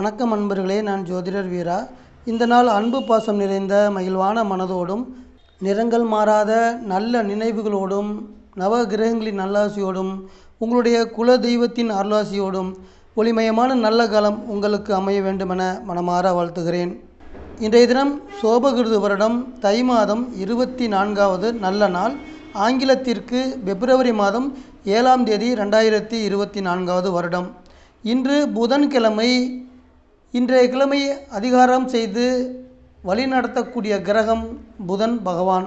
வணக்கம் அன்பர்களே, நான் ஜோதிடர் வீரா. இந்த நாள் அன்பு பாசம் நிறைந்த மகிழ்வான மனதோடும், நிறங்கள் மாறாத நல்ல நினைவுகளோடும், நவ கிரகங்களின் நல்லாசியோடும், உங்களுடைய குல தெய்வத்தின் அருளாசியோடும் ஒளிமயமான நல்ல காலம் உங்களுக்கு அமைய வேண்டுமென மனமாற வாழ்த்துகிறேன். இன்றைய தினம் சோபகிருது வருடம் தை மாதம் 24வது நல்ல நாள். ஆங்கிலத்திற்கு பிப்ரவரி மாதம் 7ஆம் தேதி 2024வது வருடம். இன்று புதன்கிழமை. இன்றைய கிழமை அதிகாரம் செய்து வழிநடத்தக்கூடிய கிரகம் புதன் பகவான்.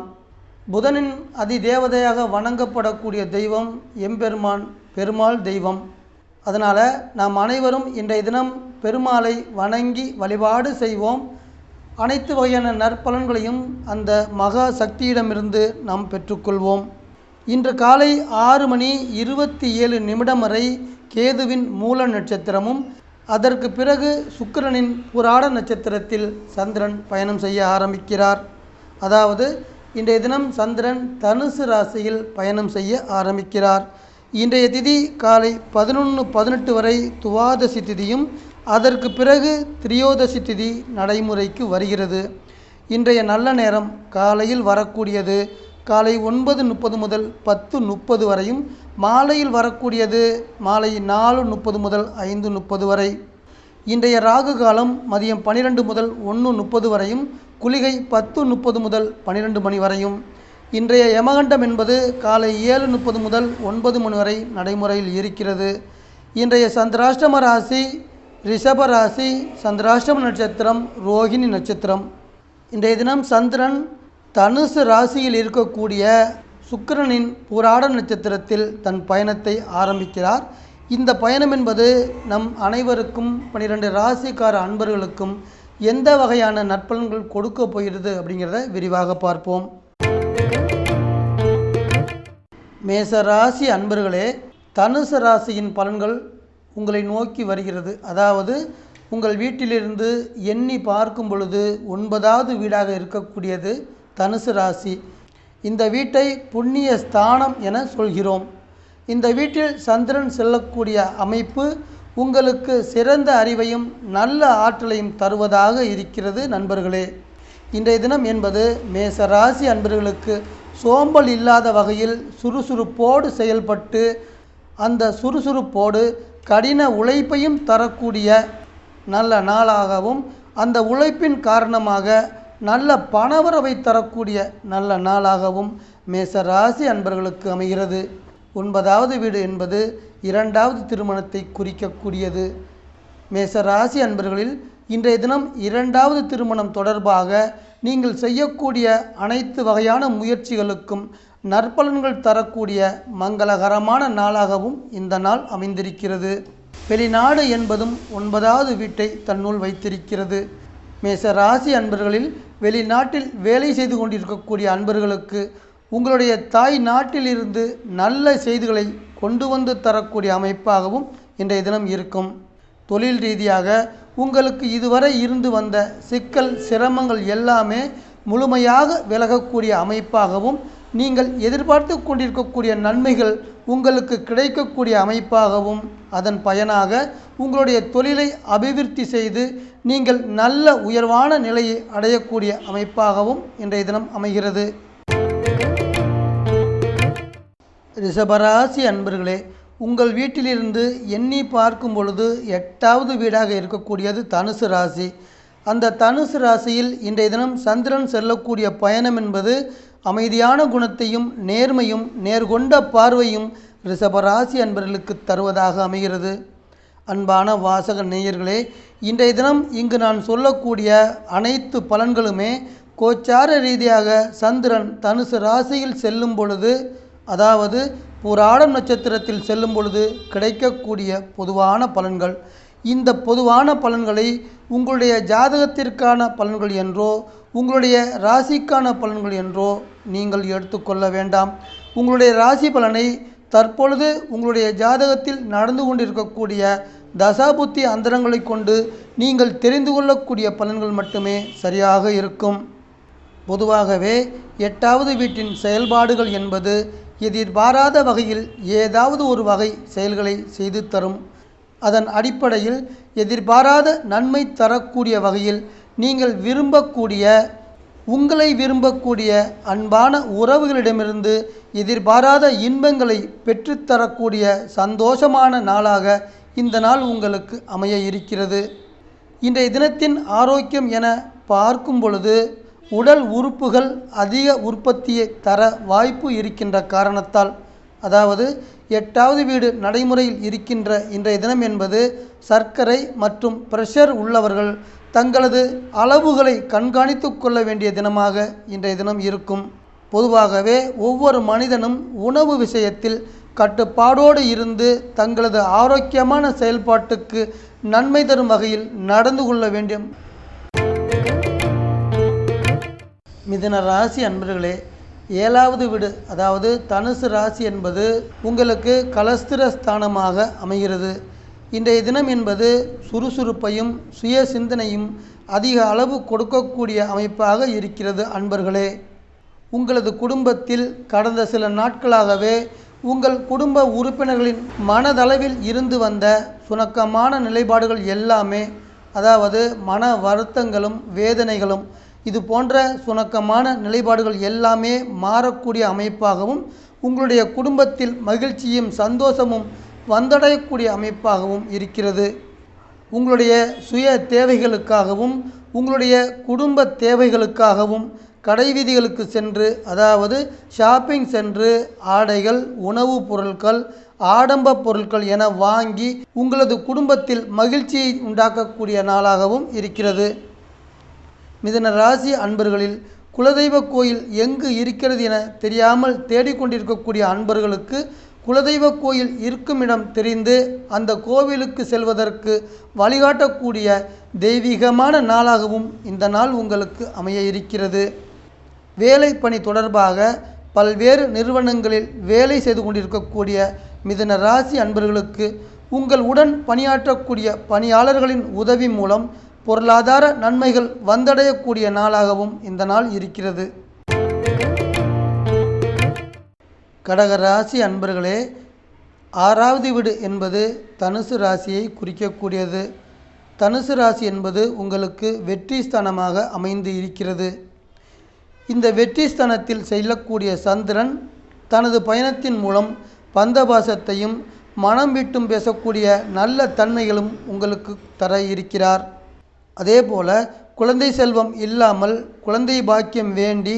புதனின் அதிதேவதையாக வணங்கப்படக்கூடிய தெய்வம் எம்பெருமான், பெருமாள் தெய்வம். அதனால் நாம் அனைவரும் இன்றைய தினம் பெருமாளை வணங்கி வழிபாடு செய்வோம். அனைத்து வகையான நற்பலன்களையும் அந்த மகா சக்தியிடமிருந்து நாம் பெற்றுக்கொள்வோம். இன்று காலை 6:27 வரை கேதுவின் மூல நட்சத்திரமும், அதற்கு பிறகு சுக்கிரனின் புராட நட்சத்திரத்தில் சந்திரன் பயணம் செய்ய ஆரம்பிக்கிறார். அதாவது இன்றைய தினம் சந்திரன் தனுசு ராசியில் பயணம் செய்ய ஆரம்பிக்கிறார். இன்றைய திதி காலை 11:18 வரை துவாதசி திதியும், அதற்கு பிறகு திரியோதசி திதி நடைமுறைக்கு வருகிறது. இன்றைய நல்ல நேரம் காலையில் வரக்கூடியது காலை 9:30 முதல் 10:30 வரையும், மாலையில் வரக்கூடியது மாலை 4:30 முதல் 5:30 வரை. இன்றைய ராகு காலம் மதியம் 12 முதல் 1:30 வரையும், குளிகை 10:30 முதல் 12 மணி வரையும். இன்றைய யமகண்டம் என்பது காலை 7:30 முதல் 9 மணி வரை நடைமுறையில் இருக்கிறது. இன்றைய சந்திராஷ்டம ராசி ரிஷப ராசி, சந்திராஷ்டம நட்சத்திரம் ரோகிணி நட்சத்திரம். இன்றைய தினம் சந்திரன் தனுசு ராசியில் இருக்கக்கூடிய சுக்கிரனின் புராட நட்சத்திரத்தில் தன் பயணத்தை ஆரம்பிக்கிறார். இந்த பயணம் என்பது நம் அனைவருக்கும் 12 ராசிக்கார அன்பர்களுக்கும் எந்த வகையான நற்பலன்கள் கொடுக்க போகிறது அப்படிங்கிறத விரிவாக பார்ப்போம். மேச ராசி அன்பர்களே, தனுசு ராசியின் பலன்கள் உங்களை நோக்கி வருகிறது. அதாவது உங்கள் வீட்டிலிருந்து எண்ணி பார்க்கும் பொழுது 9வது வீடாக இருக்கக்கூடியது தனுசு ராசி. இந்த வீட்டை புண்ணிய ஸ்தானம் என சொல்கிறோம். இந்த வீட்டில் சந்திரன் செல்லக்கூடிய அமைப்பு உங்களுக்கு சிறந்த அறிவையும் நல்ல ஆற்றலையும் தருவதாக இருக்கிறது. நண்பர்களே, இன்றைய தினம் என்பது மேச ராசி அன்பர்களுக்கு சோம்பல் இல்லாத வகையில் சுறுசுறுப்போடு செயல்பட்டு, அந்த சுறுசுறுப்போடு கடின உழைப்பையும் தரக்கூடிய நல்ல நாளாகவும், அந்த உழைப்பின் காரணமாக நல்ல பணவரவை தரக்கூடிய நல்ல நாளாகவும் மேச ராசி அன்பர்களுக்கு அமைகிறது. 9வது வீடு என்பது 2வது திருமணத்தை குறிக்கக்கூடியது. மேச ராசி அன்பர்களில் இன்றைய தினம் 2வது திருமணம் தொடர்பாக நீங்கள் செய்யக்கூடிய அனைத்து வகையான முயற்சிகளுக்கும் நற்பலன்கள் தரக்கூடிய மங்களகரமான நாளாகவும் இந்த நாள் அமைந்திருக்கிறது. வெளிநாடு என்பதும் 9வது வீட்டை தன்னுள் வைத்திருக்கிறது. மேச ராசி அன்பர்களில் வெளிநாட்டில் வேலை செய்து கொண்டிருக்கக்கூடிய அன்பர்களுக்கு உங்களுடைய தாய் நாட்டிலிருந்து நல்ல செய்திகளை கொண்டு வந்து தரக்கூடிய அமைப்பாகவும் இன்றைய தினம் இருக்கும். தொழில் ரீதியாக உங்களுக்கு இதுவரை இருந்து வந்த சிக்கல் சிரமங்கள் எல்லாமே முழுமையாக விலகக்கூடிய அமைப்பாகவும், நீங்கள் எதிர்பார்த்து கொண்டிருக்கக்கூடிய நன்மைகள் உங்களுக்கு கிடைக்கக்கூடிய அமைப்பாகவும், அதன் பயனாக உங்களுடைய தொழிலை அபிவிருத்தி செய்து நீங்கள் நல்ல உயர்வான நிலையை அடையக்கூடிய அமைப்பாகவும் இன்றைய தினம் அமைகிறது. ரிஷபராசி அன்பர்களே, உங்கள் வீட்டிலிருந்து எண்ணி பார்க்கும் பொழுது 8வது வீடாக இருக்கக்கூடியது தனுசு ராசி. அந்த தனுசு ராசியில் இன்றைய தினம் சந்திரன் செல்லக்கூடிய பயணம் என்பது அமைதியான குணத்தையும் நேர்மையும் நேர்கொண்ட பார்வையும் ரிஷபராசி அன்பர்களுக்கு தருவதாக அமைகிறது. அன்பான வாசக நேயர்களே, இன்றைய தினம் இங்கு நான் சொல்லக்கூடிய அனைத்து பலன்களுமே கோச்சார ரீதியாக சந்திரன் தனுசு ராசியில் செல்லும் பொழுது, அதாவது புராடம் நட்சத்திரத்தில் செல்லும் பொழுது கிடைக்கக்கூடிய பொதுவான பலன்கள். இந்த பொதுவான பலன்களை உங்களுடைய ஜாதகத்திற்கான பலன்கள் என்றோ உங்களுடைய ராசிக்கான பலன்கள் என்றோ நீங்கள் எடுத்துக்கொள்ள வேண்டாம். உங்களுடைய ராசி பலனை தற்பொழுது உங்களுடைய ஜாதகத்தில் நடந்து கொண்டிருக்கக்கூடிய தசாபுத்தி அந்தரங்களை கொண்டு நீங்கள் தெரிந்து கொள்ளக்கூடிய பலன்கள் மட்டுமே சரியாக இருக்கும். பொதுவாகவே 8வது வீட்டின் செயல்பாடுகள் என்பது எதிர்பாராத வகையில் ஏதாவது ஒரு வகை செயல்களை செய்து தரும். அதன் அடிப்படையில் எதிர்பாராத நன்மை தரக்கூடிய வகையில் நீங்கள் உங்களை விரும்பக்கூடிய அன்பான உறவுகளிடமிருந்து எதிர்பாராத இன்பங்களை பெற்றுத்தரக்கூடிய சந்தோஷமான நாளாக இந்த நாள் உங்களுக்கு அமைய இருக்கிறது. இன்றைய தினத்தின் ஆரோக்கியம் என பார்க்கும் பொழுது உடல் உறுப்புகள் அதிக உற்பத்தியை தர வாய்ப்பு இருக்கின்ற காரணத்தால், அதாவது 8வது வீடு நடைமுறையில் இருக்கின்ற இன்றைய தினம் என்பது சர்க்கரை மற்றும் பிரஷர் உள்ளவர்கள் தங்களது அளவுகளை கண்காணித்து கொள்ள வேண்டிய தினமாக இன்றைய தினம் இருக்கும். பொதுவாகவே ஒவ்வொரு மனிதனும் உணவு விஷயத்தில் கட்டுப்பாடோடு இருந்து தங்களது ஆரோக்கியமான செயல்பாட்டுக்கு நன்மை தரும் வகையில் நடந்து கொள்ள வேண்டும். மிதுன ராசி அன்பர்களே, 7வது வீடு அதாவது தனுசு ராசி என்பது உங்களுக்கு கலஸ்திர ஸ்தானமாக அமைகிறது. இன்றைய தினம் என்பது சுறுசுறுப்பையும் சுய சிந்தனையும் அதிக அளவு கொடுக்கக்கூடிய அமைப்பாக இருக்கிறது. அன்பர்களே, உங்களது குடும்பத்தில் கடந்த சில நாட்களாகவே உங்கள் குடும்ப உறுப்பினர்களின் மனதளவில் இருந்து வந்த சுணக்கமான நிலைப்பாடுகள் எல்லாமே, அதாவது மன வருத்தங்களும் வேதனைகளும், இது போன்ற சுணக்கமான நிலைப்பாடுகள் எல்லாமே மாறக்கூடிய அமைப்பாகவும் உங்களுடைய குடும்பத்தில் மகிழ்ச்சியும் சந்தோஷமும் வந்தடையக்கூடிய அமைப்பாகவும் இருக்கிறது. உங்களுடைய சுய தேவைகளுக்காகவும் உங்களுடைய குடும்ப தேவைகளுக்காகவும் கடைவீதிகளுக்கு சென்று, அதாவது ஷாப்பிங் சென்று ஆடைகள், உணவுப் பொருட்கள், ஆடம்ப பொருட்கள் என வாங்கி உங்களது குடும்பத்தில் மகிழ்ச்சியை உண்டாக்கக்கூடிய நாளாகவும் இருக்கிறது. மிதுன ராசி அன்பர்களில் குலதெய்வ கோயில் எங்கு இருக்கிறது என தெரியாமல் தேடிக்கொண்டிருக்கக்கூடிய அன்பர்களுக்கு குலதெய்வ கோயில் இருக்குமிடம் தெரிந்து அந்த கோவிலுக்கு செல்வதற்கு வழிகாட்டக்கூடிய தெய்வீகமான நாளாகவும் இந்த நாள் உங்களுக்கு அமைய இருக்கிறது. வேலை பணி தொடர்பாக பல்வேறு நிறுவனங்களில் வேலை செய்து கொண்டிருக்கக்கூடிய மிதுன ராசி அன்பர்களுக்கு உங்கள் உடன் பணியாற்றக்கூடிய பணியாளர்களின் உதவி மூலம் பொருளாதார நன்மைகள் வந்தடையக்கூடிய நாளாகவும் இந்த நாள் இருக்கிறது. கடக ராசி அன்பர்களே, 6வது வீடு என்பது தனுசு ராசியை குறிக்கக்கூடியது. தனுசு ராசி என்பது உங்களுக்கு வெற்றி ஸ்தானமாக அமைந்து இருக்கிறது. இந்த வெற்றி ஸ்தானத்தில் செல்லக்கூடிய சந்திரன் தனது பயணத்தின் மூலம் பந்தபாசத்தையும் மனம் விட்டும் பேசக்கூடிய நல்ல தன்மைகளும் உங்களுக்கு தர இருக்கிறார். அதேபோல குழந்தை செல்வம் இல்லாமல் குழந்தை பாக்கியம் வேண்டி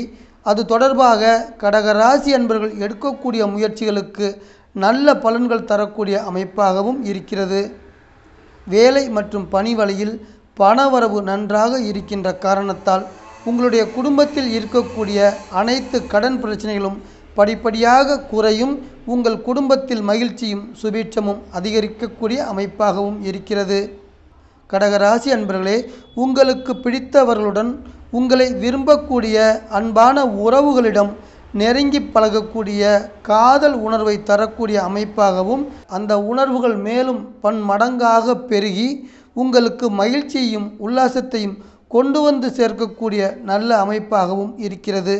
அது தொடர்பாக கடகராசி அன்பர்கள் எடுக்கக்கூடிய முயற்சிகளுக்கு நல்ல பலன்கள் தரக்கூடிய அமைப்பாகவும் இருக்கிறது. வேலை மற்றும் பணி வழியில் பணவரவு நன்றாக இருக்கின்ற காரணத்தால் உங்களுடைய குடும்பத்தில் இருக்கக்கூடிய அனைத்து கடன் பிரச்சனைகளும் படிப்படியாக குறையும். உங்கள் குடும்பத்தில் மகிழ்ச்சியும் சுபீட்சமும் அதிகரிக்கக்கூடிய அமைப்பாகவும் இருக்கிறது. கடகராசி அன்பர்களே, உங்களுக்கு பிடித்தவர்களுடன் உங்களை விரும்பக்கூடிய அன்பான உறவுகளிடம் நெருங்கி பழகக்கூடிய காதல் உணர்வை தரக்கூடிய அமைப்பாகவும் அந்த உணர்வுகள் மேலும் பன்மடங்காக பெருகி உங்களுக்கு மகிழ்ச்சியையும் உல்லாசத்தையும் கொண்டு வந்து சேர்க்கக்கூடிய நல்ல அமைப்பாகவும் இருக்கிறது.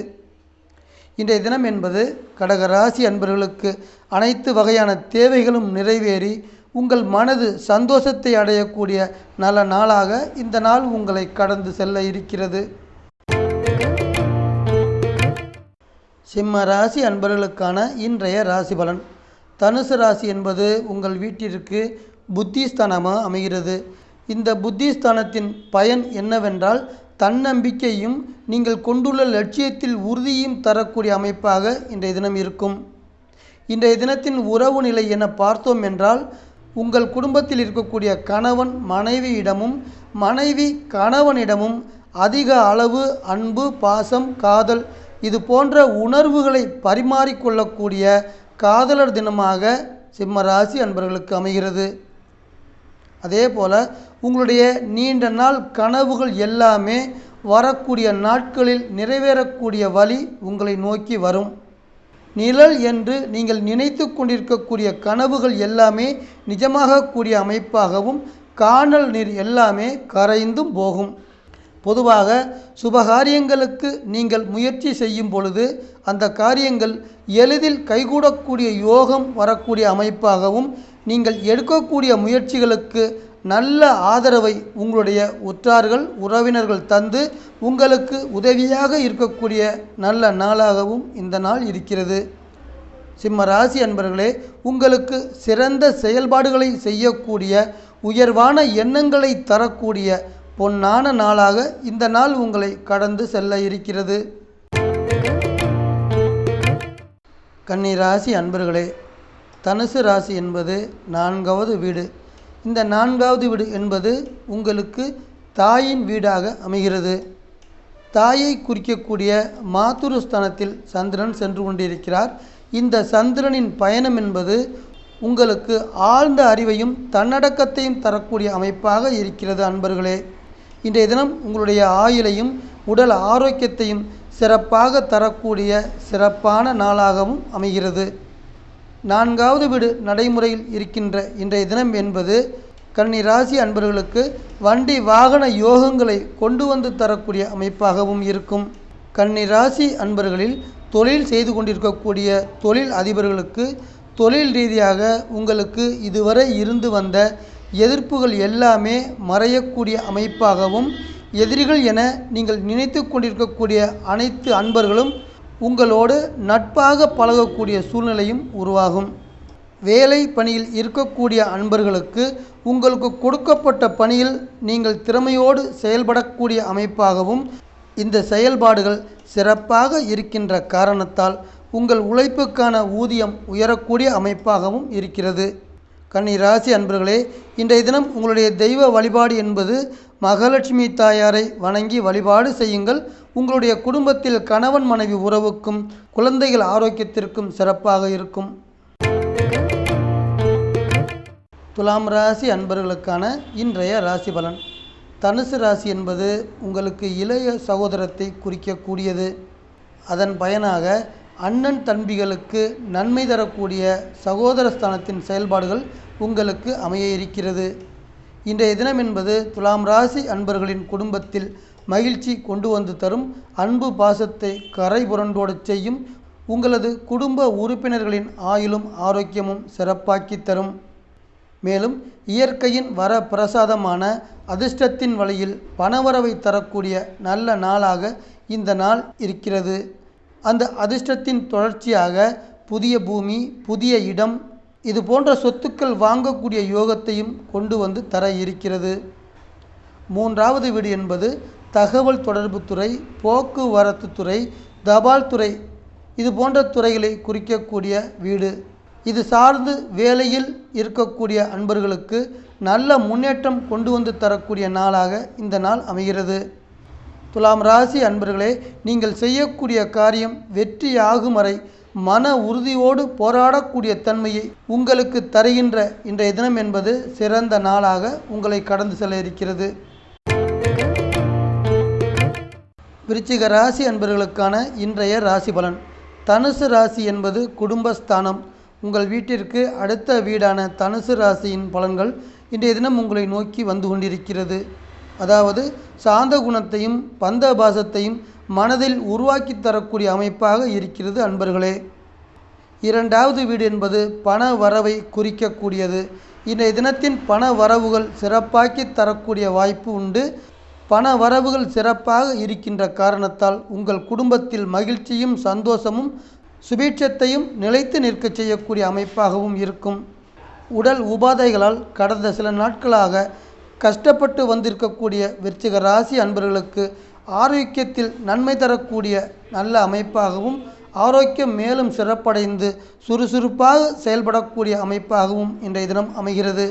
இன்றைய தினம் என்பது கடகராசி அன்பர்களுக்கு அனைத்து வகையான தேவைகளும் நிறைவேறி உங்கள் மனது சந்தோஷத்தை அடையக்கூடிய நல்ல நாளாக இந்த நாள் உங்களை கடந்து செல்ல இருக்கிறது. சிம்ம ராசி அன்பர்களுக்கான இன்றைய ராசி பலன். தனுசு ராசி என்பது உங்கள் வீட்டிற்கு புத்திஸ்தானமாக அமைகிறது. இந்த புத்திஸ்தானத்தின் பயன் என்னவென்றால் தன்னம்பிக்கையும் நீங்கள் கொண்டுள்ள லட்சியத்தில் உறுதியும் தரக்கூடிய அமைப்பாக இன்றைய தினம் இருக்கும். இன்றைய தினத்தின் உறவு நிலை என பார்த்தோம் என்றால் உங்கள் குடும்பத்தில் இருக்கக்கூடிய கணவன் மனைவியிடமும் மனைவி கணவனிடமும் அதிக அளவு அன்பு, பாசம், காதல் இது போன்ற உணர்வுகளை பரிமாறிக்கொள்ளக்கூடிய காதலர் தினமாக சிம்ம ராசி அன்பர்களுக்கு அமைகிறது. அதே போல் உங்களுடைய நீண்ட நாள் கனவுகள் எல்லாமே வரக்கூடிய நாட்களில் நிறைவேறக்கூடிய வழி உங்களை நோக்கி வரும். நிழல் என்று நீங்கள் நினைத்து கொண்டிருக்கக்கூடிய கனவுகள் எல்லாமே நிஜமாகக்கூடிய அமைப்பாகவும் காணல் நீர் எல்லாமே கரைந்தும் போகும். பொதுவாக சுபகாரியங்களுக்கு நீங்கள் முயற்சி செய்யும் பொழுது அந்த காரியங்கள் எளிதில் கைகூடக்கூடிய யோகம் வரக்கூடிய அமைப்பாகவும் நீங்கள் எடுக்கக்கூடிய முயற்சிகளுக்கு நல்ல ஆதரவை உங்களுடைய உற்றார்கள் உறவினர்கள் தந்து உங்களுக்கு உதவியாக இருக்கக்கூடிய நல்ல நாளாகவும் இந்த நாள் இருக்கிறது. சிம்ம ராசி அன்பர்களே, உங்களுக்கு சிறந்த செயல்பாடுகளை செய்யக்கூடிய உயர்வான எண்ணங்களை தரக்கூடிய பொன்னான நாளாக இந்த நாள் உங்களை கடந்து செல்ல இருக்கிறது. கன்னி ராசி அன்பர்களே, தனுசு ராசி என்பது 4வது வீடு. இந்த 4வது வீடு என்பது உங்களுக்கு தாயின் வீடாக அமைகிறது. தாயை குறிக்கக்கூடிய மாதுருஸ்தானத்தில் சந்திரன் சென்று கொண்டிருக்கிறார். இந்த சந்திரனின் பயணம் என்பது உங்களுக்கு ஆழ்ந்த அறிவையும் தன்னடக்கத்தையும் தரக்கூடிய அமைப்பாக இருக்கிறது. அன்பர்களே, இன்றைய தினம் உங்களுடைய ஆயுளையும் உடல் ஆரோக்கியத்தையும் சிறப்பாக தரக்கூடிய சிறப்பான நாளாகவும் அமைகிறது. 4வது வீடு நடைமுறையில் இருக்கின்ற இன்றைய தினம் என்பது கன்னி ராசி அன்பர்களுக்கு வண்டி வாகன யோகங்களை கொண்டு வந்து தரக்கூடிய அமைப்பாகவும் இருக்கும். கன்னி ராசி அன்பர்களில் தொழில் செய்து கொண்டிருக்கக்கூடிய தொழில் அதிபர்களுக்கு தொழில் ரீதியாக உங்களுக்கு இதுவரை இருந்து வந்த எதிர்ப்புகள் எல்லாமே மறையக்கூடிய அமைப்பாகவும், எதிரிகள் என நீங்கள் நினைத்து கொண்டிருக்கக்கூடிய அனைத்து அன்பர்களும் உங்களோடு நட்பாக பழகக்கூடிய சூழ்நிலையும் உருவாகும். வேலை பணியில் இருக்கக்கூடிய அன்பர்களுக்கு உங்களுக்கு கொடுக்கப்பட்ட பணியில் நீங்கள் திறமையோடு செயல்படக்கூடிய அமைப்பாகவும், இந்த செயல்பாடுகள் சிறப்பாக இருக்கின்ற காரணத்தால் உங்கள் உழைப்புக்கான ஊதியம் உயரக்கூடிய அமைப்பாகவும் இருக்கிறது. கன்னி ராசி அன்பர்களே, இன்றைய தினம் உங்களுடைய தெய்வ வழிபாடு என்பது மகாலட்சுமி தாயாரை வணங்கி வழிபாடு செய்யுங்கள். உங்களுடைய குடும்பத்தில் கணவன் மனைவி உறவுக்கும் குழந்தைகள் ஆரோக்கியத்திற்கும் சிறப்பாக இருக்கும். துலாம் ராசி அன்பர்களுக்கான இன்றைய ராசி பலன். தனுசு ராசி என்பது உங்களுக்கு இளைய சகோதரத்தை குறிக்கக்கூடியது. அதன் பயனாக அண்ணன் தம்பிகளுக்கு நன்மை தரக்கூடிய சகோதர ஸ்தானத்தின் செயல்பாடுகள் உங்களுக்கு அமைய இருக்கிறது. இன்றைய தினம் என்பது துலாம் ராசி அன்பர்களின் குடும்பத்தில் மகிழ்ச்சி கொண்டு வந்து தரும், அன்பு பாசத்தை கரை புரண்டோடச் செய்யும். உங்களது குடும்ப உறுப்பினர்களின் ஆயுளும் ஆரோக்கியமும் சிறப்பாக்கி தரும். மேலும் இயற்கையின் வர பிரசாதமான அதிர்ஷ்டத்தின் வழியில் பணவரவை தரக்கூடிய நல்ல நாளாக இந்த நாள் இருக்கிறது. அந்த அதிர்ஷ்டத்தின் தொடர்ச்சியாக புதிய பூமி, புதிய இடம், இது போன்ற சொத்துக்கள் வாங்கக்கூடிய யோகத்தையும் கொண்டு வந்து தர இருக்கிறது. 3வது வீடு என்பது தகவல் தொடர்பு துறை, போக்குவரத்து துறை, தபால் துறை, இது போன்ற துறைகளை குறிக்கக்கூடிய வீடு. இது சார்ந்து வேலையில் இருக்கக்கூடிய அன்பர்களுக்கு நல்ல முன்னேற்றம் கொண்டு வந்து தரக்கூடிய நாளாக இந்த நாள் அமைகிறது. துலாம் ராசி அன்பர்களே, நீங்கள் செய்யக்கூடிய காரியம் வெற்றியாகும் வரை மன உறுதியோடு போராடக்கூடிய தன்மையை உங்களுக்கு தருகின்ற இன்றைய தினம் என்பது சிறந்த நாளாக உங்களை கடந்து செல்ல இருக்கிறது. விருச்சிக ராசி அன்பர்களுக்கான இன்றைய ராசி பலன். தனுசு ராசி என்பது குடும்பஸ்தானம். உங்கள் வீட்டிற்கு அடுத்த வீடான தனுசு ராசியின் பலன்கள் இன்றைய தினம் உங்களை நோக்கி வந்து கொண்டிருக்கிறது. அதாவது சாந்த குணத்தையும் பந்தபாசத்தையும் மனதில் உருவாக்கி தரக்கூடிய அமைப்பாக இருக்கிறது. அன்பர்களே, 2வது வீடு என்பது பண வரவை குறிக்கக்கூடியது. இன்றைய தினத்தின் பண வரவுகள் சிறப்பாக்கி தரக்கூடிய வாய்ப்பு உண்டு. பண வரவுகள் சிறப்பாக இருக்கின்ற காரணத்தால் உங்கள் குடும்பத்தில் மகிழ்ச்சியும் சந்தோஷமும் சுபீட்சத்தையும் நிலைத்து நிற்க செய்யக்கூடிய அமைப்பாகவும் இருக்கும். உடல் உபாதைகளால் கடந்த சில நாட்களாக கஷ்டப்பட்டு வந்திருக்கக்கூடிய விருச்சிக ராசி அன்பர்களுக்கு ஆரோக்கியத்தில் நன்மை தரக்கூடிய நல்ல அமைப்பாகவும், ஆரோக்கியம் மேலும் சிறப்படைந்து சுறுசுறுப்பாக செயல்படக்கூடிய அமைப்பாகவும் இன்றைய தினம் அமைகிறது.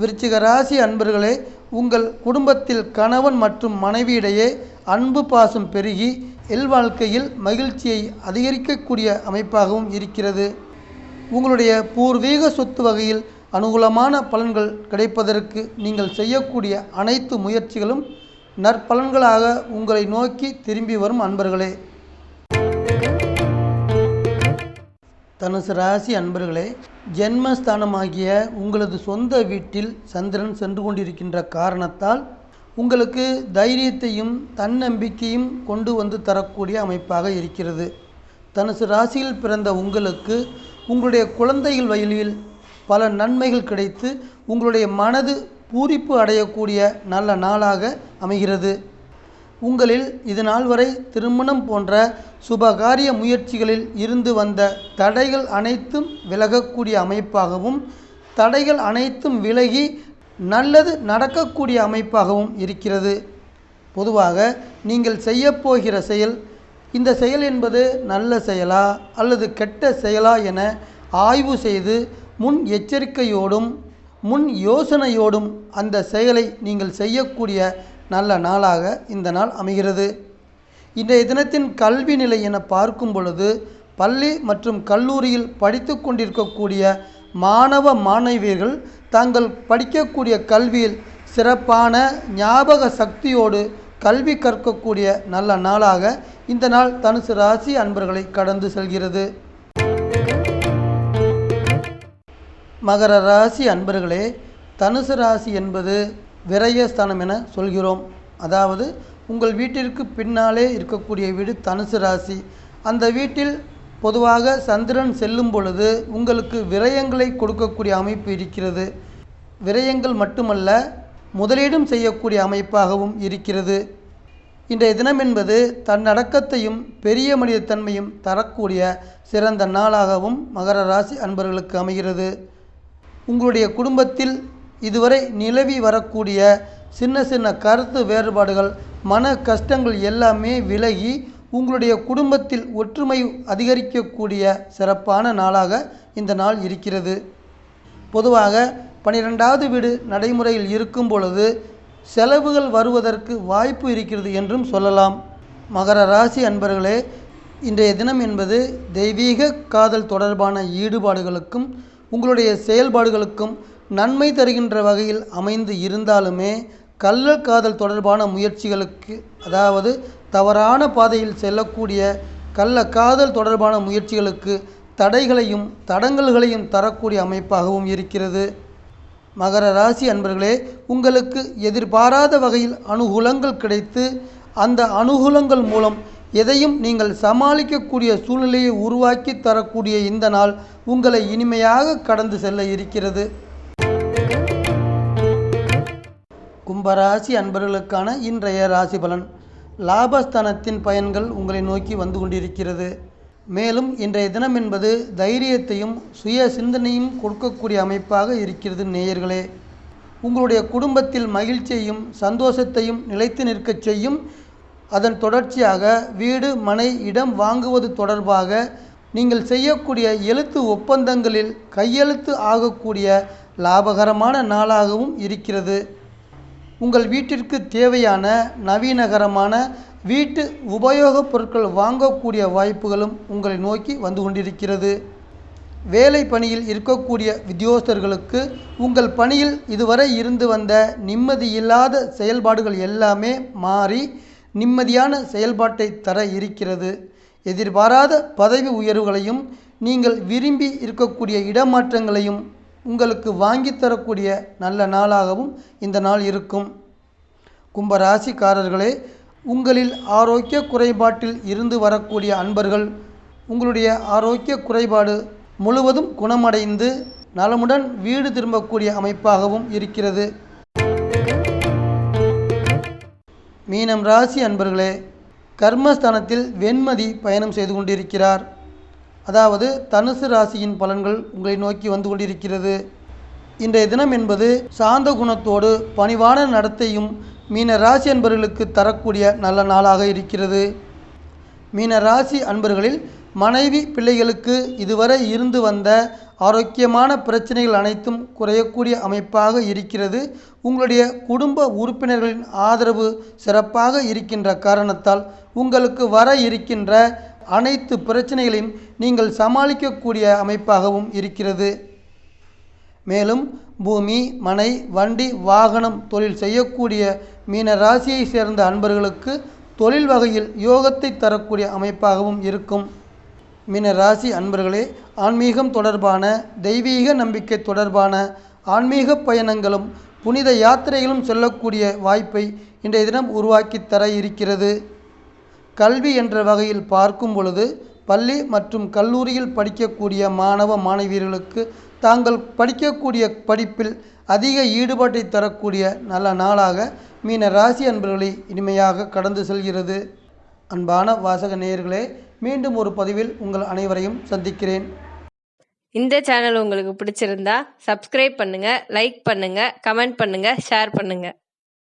விருச்சிக ராசி அன்பர்களே, உங்கள் குடும்பத்தில் கணவன் மற்றும் மனைவியிடையே அன்பு பாசம் பெருகி இல்வாழ்க்கையில் மகிழ்ச்சியை அதிகரிக்கக்கூடிய அமைப்பாகவும் இருக்கிறது. உங்களுடைய பூர்வீக சொத்து வகையில் அனுகூலமான பலன்கள் கிடைப்பதற்கு நீங்கள் செய்யக்கூடிய அனைத்து முயற்சிகளும் நற்பலன்களாக உங்களை நோக்கி திரும்பி வரும். அன்பர்களே, தனுசு ராசி அன்பர்களே, ஜென்மஸ்தானமாகிய உங்களது சொந்த வீட்டில் சந்திரன் சென்று கொண்டிருக்கின்ற காரணத்தால் உங்களுக்கு தைரியத்தையும் தன்னம்பிக்கையும் கொண்டு வந்து தரக்கூடிய அமைப்பாக இருக்கிறது. தனுசு ராசியில் பிறந்த உங்களுக்கு உங்களுடைய குழந்தைகள் வழியில் பல நன்மைகள் கிடைத்து உங்களுடைய மனது பூரிப்பு அடையக்கூடிய நல்ல நாளாக அமைகிறது. உங்களில் இது நாள் வரை திருமணம் போன்ற சுபகாரிய முயற்சிகளில் இருந்து வந்த தடைகள் அனைத்தும் விலகக்கூடிய அமைப்பாகவும் தடைகள் அனைத்தும் விலகி நல்லது நடக்கக்கூடிய அமைப்பாகவும் இருக்கிறது. பொதுவாக நீங்கள் செய்யப்போகிற செயல், இந்த செயல் என்பது நல்ல செயலா அல்லது கெட்ட செயலா என ஆய்வு செய்து முன் எச்சரிக்கையோடும் முன் யோசனையோடும் அந்த செயலை நீங்கள் செய்யக்கூடிய நல்ல நாளாக இந்த நாள் அமைகிறது. இன்றைய தினத்தின் கல்வி நிலை என பார்க்கும் பொழுது பள்ளி மற்றும் கல்லூரியில் படித்து கொண்டிருக்கக்கூடிய மாணவ மாணவியர்கள் தாங்கள் படிக்கக்கூடிய கல்வியில் சிறப்பான ஞாபக சக்தியோடு கல்வி கற்கக்கூடிய நல்ல நாளாக இந்த நாள் தனுசு ராசி அன்பர்களை கடந்து செல்கிறது. மகர ராசி அன்பர்களே, தனுசு ராசி என்பது விரயஸ்தானம் என சொல்கிறோம். அதாவது உங்கள் வீட்டிற்கு பின்னாலே இருக்கக்கூடிய வீடு தனுசு ராசி. அந்த வீட்டில் பொதுவாக சந்திரன் செல்லும் பொழுது உங்களுக்கு விரயங்களை கொடுக்கக்கூடிய அமைப்பு இருக்கிறது. விரயங்கள் மட்டுமல்ல, முதலீடும் செய்யக்கூடிய அமைப்பாகவும் இருக்கிறது. இன்றைய தினம் என்பது தன்னடக்கத்தையும் பெரிய மனிதத்தன்மையும் தரக்கூடிய சிறந்த நாளாகவும் மகர ராசி அன்பர்களுக்கு அமைகிறது. உங்களுடைய குடும்பத்தில் இதுவரை நிலவி வரக்கூடிய சின்ன சின்ன கருத்து வேறுபாடுகள், மன கஷ்டங்கள் எல்லாமே விலகி உங்களுடைய குடும்பத்தில் ஒற்றுமை அதிகரிக்கக்கூடிய சிறப்பான நாளாக இந்த நாள் இருக்கிறது. பொதுவாக 12வது வீடு நடைமுறையில் இருக்கும் பொழுது செலவுகள் வருவதற்கு வாய்ப்பு இருக்கிறது என்றும் சொல்லலாம். மகர ராசி அன்பர்களே, இன்றைய தினம் என்பது தெய்வீக காதல் தொடர்பான ஈடுபாடுகளுக்கும் உங்களுடைய செயல்பாடுகளுக்கும் நன்மை தருகின்ற வகையில் அமைந்து இருந்தாலுமே கள்ளல் காதல் தொடர்பான முயற்சிகளுக்கு, அதாவது தவறான பாதையில் செல்லக்கூடிய கள்ள காதல் தொடர்பான முயற்சிகளுக்கு தடைகளையும் தடங்கல்களையும் தரக்கூடிய அமைப்பாகவும் இருக்கிறது. மகர ராசி அன்பர்களே, உங்களுக்கு எதிர்பாராத வகையில் அனுகூலங்கள் கிடைத்து அந்த அனுகூலங்கள் மூலம் எதையும் நீங்கள் சமாளிக்கக்கூடிய சூழ்நிலையை உருவாக்கி தரக்கூடிய இந்த நாள் உங்களை இனிமையாக கடந்து செல்ல இருக்கிறது. கும்பராசி அன்பர்களுக்கான இன்றைய ராசி பலன். லாபஸ்தானத்தின் பயன்கள் உங்களை நோக்கி வந்து கொண்டிருக்கிறது. மேலும் இன்றைய தினம் என்பது தைரியத்தையும் சுய சிந்தனையும் கொடுக்கக்கூடிய அமைப்பாக இருக்கிறது. நேயர்களே, உங்களுடைய குடும்பத்தில் மகிழ்ச்சியையும் சந்தோஷத்தையும் நிலைத்து நிற்கச் செய்யும். அதன் தொடர்ச்சியாக வீடு மனை இடம் வாங்குவது தொடர்பாக நீங்கள் செய்யக்கூடிய எழுத்து ஒப்பந்தங்களில் கையெழுத்து ஆகக்கூடிய லாபகரமான நாளாகவும் இருக்கிறது. உங்கள் வீட்டிற்கு தேவையான நவீனகரமான வீட்டு உபயோகப் பொருட்கள் வாங்கக்கூடிய வாய்ப்புகளும் உங்களை நோக்கி வந்து கொண்டிருக்கிறது. வேலை பணியில் இருக்கக்கூடிய உத்தியோகஸ்தர்களுக்கு உங்கள் பணியில் இதுவரை இருந்து வந்த நிம்மதியில்லாத செயல்பாடுகள் எல்லாமே மாறி நிம்மதியான செயல்பாட்டை தர இருக்கிறது. எதிர்பாராத பதவி உயர்வுகளையும் நீங்கள் விரும்பி இருக்கக்கூடிய இடமாற்றங்களையும் உங்களுக்கு வாங்கி தரக்கூடிய நல்ல நாளாகவும் இந்த நாள் இருக்கும். கும்பராசிக்காரர்களே, உங்களில் ஆரோக்கிய குறைபாட்டில் இருந்து வரக்கூடிய அன்பர்கள் உங்களுடைய ஆரோக்கிய குறைபாடு முழுவதும் குணமடைந்து நலமுடன் வீடு திரும்பக்கூடிய அமைப்பாகவும் இருக்கிறது. மீனம் ராசி அன்பர்களே, கர்மஸ்தானத்தில் வெண்மதி பயணம் செய்து கொண்டிருக்கிறார். அதாவது தனுசு ராசியின் பலன்கள் உங்களை நோக்கி வந்து கொண்டிருக்கிறது. இன்றைய தினம் என்பது சாந்த குணத்தோடு பணிவான நடத்தையும் மீன ராசி அன்பர்களுக்கு தரக்கூடிய நல்ல நாளாக இருக்கிறது. மீன ராசி அன்பர்களில் மனைவி பிள்ளைகளுக்கு இதுவரை இருந்து வந்த ஆரோக்கியமான பிரச்சனைகள் அனைத்தும் குறையக்கூடிய அமைப்பாக இருக்கிறது. உங்களுடைய குடும்ப உறுப்பினர்களின் ஆதரவு சிறப்பாக இருக்கின்ற காரணத்தால் உங்களுக்கு வர இருக்கின்ற அனைத்து பிரச்சனைகளையும் நீங்கள் சமாளிக்கக்கூடிய அமைப்பாகவும் இருக்கிறது. மேலும் பூமி மனை வண்டி வாகனம் தொழில் செய்யக்கூடிய மீன ராசியை சேர்ந்த அன்பர்களுக்கு தொழில் வகையில் யோகத்தை தரக்கூடிய அமைப்பாகவும் இருக்கும். மீன ராசி அன்பர்களே, ஆன்மீகம் தொடர்பான தெய்வீக நம்பிக்கை தொடர்பான ஆன்மீக பயணங்களும் புனித யாத்திரைகளும் செல்லக்கூடிய வாய்ப்பை இன்றைய தினம் உருவாக்கி தர இருக்கிறது. கல்வி என்ற வகையில் பார்க்கும் பொழுது பள்ளி மற்றும் கல்லூரியில் படிக்கக்கூடிய மாணவ மாணவியர்களுக்கு தாங்கள் படிக்கக்கூடிய படிப்பில் அதிக ஈடுபாட்டை தரக்கூடிய நல்ல நாளாக மீன ராசி அன்பர்களை இனிமையாக கடந்து செல்கிறது. அன்பான வாசக நேயர்களே, மீண்டும் ஒரு பதிவில் உங்கள் அனைவரையும் சந்திக்கிறேன். இந்த சேனல் உங்களுக்கு பிடிச்சிருந்தா சப்ஸ்கிரைப் பண்ணுங்க, லைக் பண்ணுங்க, கமெண்ட் பண்ணுங்க, ஷேர் பண்ணுங்க.